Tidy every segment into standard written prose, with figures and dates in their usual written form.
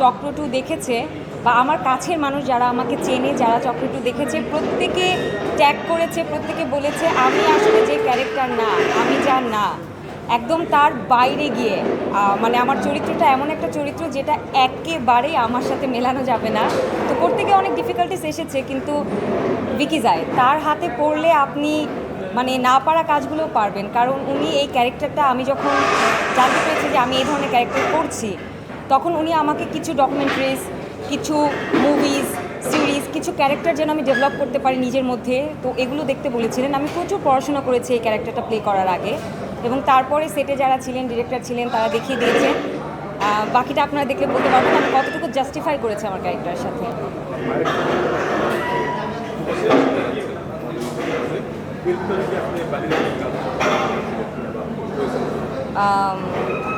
চক্র 2 দেখেছে বা আমার কাছের মানুষ যারা আমাকে চেনে, যারা চক্র 2 দেখেছে, প্রত্যেকে ট্যাগ করেছে, প্রত্যেকে বলেছে আমি আসলে যে ক্যারেক্টার না, আমি যা না, একদম তার বাইরে গিয়ে মানে আমার চরিত্রটা এমন একটা চরিত্র যেটা একেবারেই আমার সাথে মেলানো যাবে না। তো করতে গিয়ে অনেক ডিফিকাল্টিস এসেছে, কিন্তু ভিকি যায় তার হাতে পড়লে আপনি মানে না পারা কাজগুলোও পারবেন, কারণ উনি এই ক্যারেক্টারটা, আমি যখন জানতে পেরেছি যে আমি এই ধরনের ক্যারেক্টার করছি, তখন উনি আমাকে কিছু ডকুমেন্টারিজ, কিছু মুভিজ, সিরিজ, কিছু ক্যারেক্টার যেন আমি ডেভেলপ করতে পারি নিজের মধ্যে, তো এগুলো দেখতে বলেছিলেন। আমি প্রচুর পড়াশোনা করেছি এই ক্যারেক্টারটা প্লে করার আগে, এবং তারপরে সেটে যারা ছিলেন, ডিরেক্টর ছিলেন, তারা দেখিয়ে দিয়েছেন। বাকিটা আপনারা দেখলে বলতে পারবেন আমি কতটুকু জাস্টিফাই করেছি আমার ক্যারেক্টারের সাথে।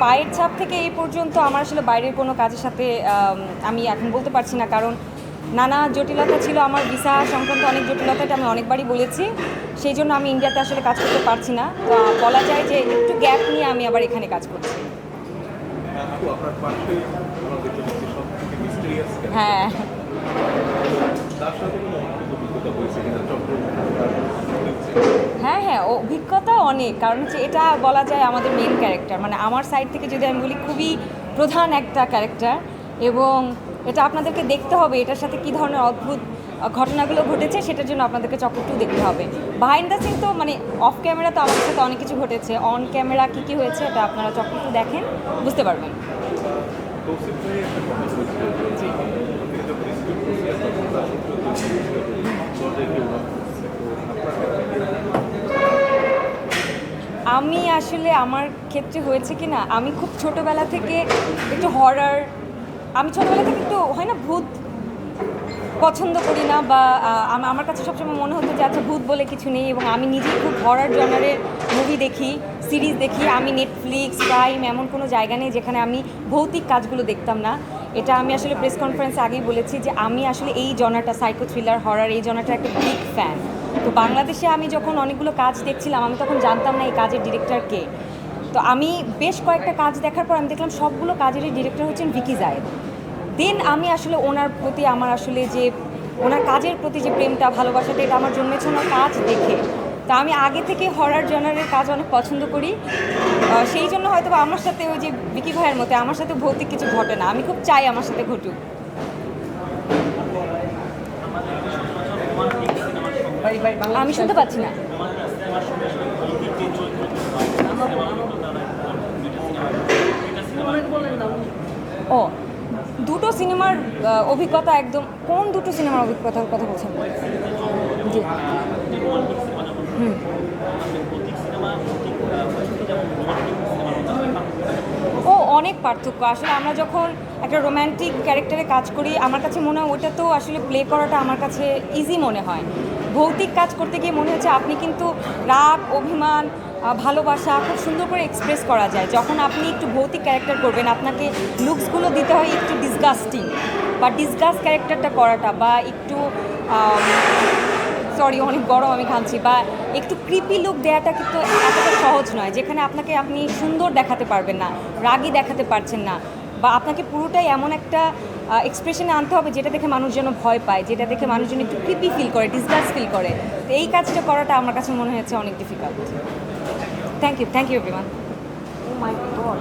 পায়ের ছাপ থেকে এই পর্যন্ত আমার আসলে বাইরের কোনো কাজের সাথে আমি এখন বলতে পারছি না, কারণ নানা জটিলতা ছিল, আমার ভিসা সংক্রান্ত অনেক জটিলতাটা আমি অনেকবারই বলেছি, সেই জন্য আমি ইন্ডিয়াতে আসলে কাজ করতে পারছি না। তো বলা যায় যে একটু গ্যাপ নিয়ে আমি আবার এখানে কাজ করছি। হ্যাঁ, হ্যাঁ, হ্যাঁ, অভিজ্ঞতা অনেক, কারণ হচ্ছে এটা বলা যায় আমাদের মেন ক্যারেক্টার, মানে আমার সাইড থেকে যদি আমি বলি খুবই প্রধান একটা ক্যারেক্টার, এবং এটা আপনাদেরকে দেখতে হবে এটার সাথে কী ধরনের অদ্ভুত ঘটনাগুলো ঘটেছে, সেটার জন্য আপনাদেরকে চক্র 2 দেখতে হবে। বিহাইন্ড দ্য সিন তো মানে অফ ক্যামেরা তো আমাদের সাথে অনেক কিছু ঘটেছে, অন ক্যামেরা কী কী হয়েছে এটা আপনারা চক্র 2 দেখেন, বুঝতে পারবেন। আমি আসলে আমার ক্ষেত্রে হয়েছে কি না, আমি খুব ছোটোবেলা থেকে একটু হরর, আমি ছোটোবেলা থেকে একটু হয় না ভূত পছন্দ করি না, বা আমার কাছে সবসময় মনে হতো যে আচ্ছা ভূত বলে কিছু নেই, এবং আমি নিজেই খুব হরর জনারের মুভি দেখি, সিরিজ দেখি। আমি নেটফ্লিক্স, প্রাইম, এমন কোনো জায়গা নেই যেখানে আমি ভৌতিক কাজগুলো দেখতাম না। এটা আমি আসলে প্রেস কনফারেন্সে আগেই বলেছি যে আমি আসলে এই জনারটা, সাইকো থ্রিলার, হরর, এই জনারটার একটা বিগ ফ্যান। তো বাংলাদেশে আমি যখন অনেকগুলো কাজ দেখছিলাম, আমি তখন জানতাম না এই কাজের ডিরেক্টর কে। তো আমি বেশ কয়েকটা কাজ দেখার পর আমি দেখলাম সবগুলো কাজেরই ডিরেক্টর হচ্ছেন ভিকি জায়েদ। দেন আমি আসলে ওনার প্রতি আমার আসলে যে ওনার কাজের প্রতি যে প্রেমটা, ভালোবাসাটা, এটা আমার জন্মেছে ওনার কাজ দেখে। তা আমি আগে থেকে হরর জনারের কাজ অনেক পছন্দ করি, সেই জন্য হয়তো আমার সাথে ওই যে ভিকি ভাইয়ের মতো আমার সাথে ভৌতিক কিছু ঘটে না, আমি খুব চাই আমার সাথে ঘটুক। আমি শুনতে পাচ্ছি না। ও, দুটো সিনেমার অভিজ্ঞতা একদম, কোন দুটো সিনেমার অভিজ্ঞতার কথা বলছেন? জি, ও অনেক পার্থক্য। আসলে আমরা যখন একটা রোম্যান্টিক ক্যারেক্টারে কাজ করি, আমার কাছে মনে হয় ওটা তো আসলে প্লে করাটা আমার কাছে ইজি মনে হয়। ভৌতিক কাজ করতে গিয়ে মনে হচ্ছে আপনি কিন্তু রাগ, অভিমান, ভালোবাসা খুব সুন্দর করে এক্সপ্রেস করা যায়। যখন আপনি একটু ভৌতিক ক্যারেক্টার করবেন, আপনাকে লুকসগুলো দিতে হয় একটু ডিসগাস্টিং, বা ডিসগাস্ট ক্যারেক্টারটা করাটা, বা একটু সরি অনেক গরম আমি খাচ্ছি, বা একটু ক্রিপি লুক দেওয়াটা কিন্তু এতটা সহজ নয়, যেখানে আপনি সুন্দর দেখাতে পারবেন না, রাগী দেখাতে পারছেন না, বা আপনাকে পুরোটাই এমন একটা এক্সপ্রেশনে আনতে হবে যেটা দেখে মানুষ যেন ভয় পায়, যেটা দেখে মানুষজন একটু ক্রিপি ফিল করে, ডিসগাস্ট ফিল করে। তো এই কাজটা করাটা আমার কাছে মনে হয়েছে অনেক difficult. Thank you everyone. Oh my god.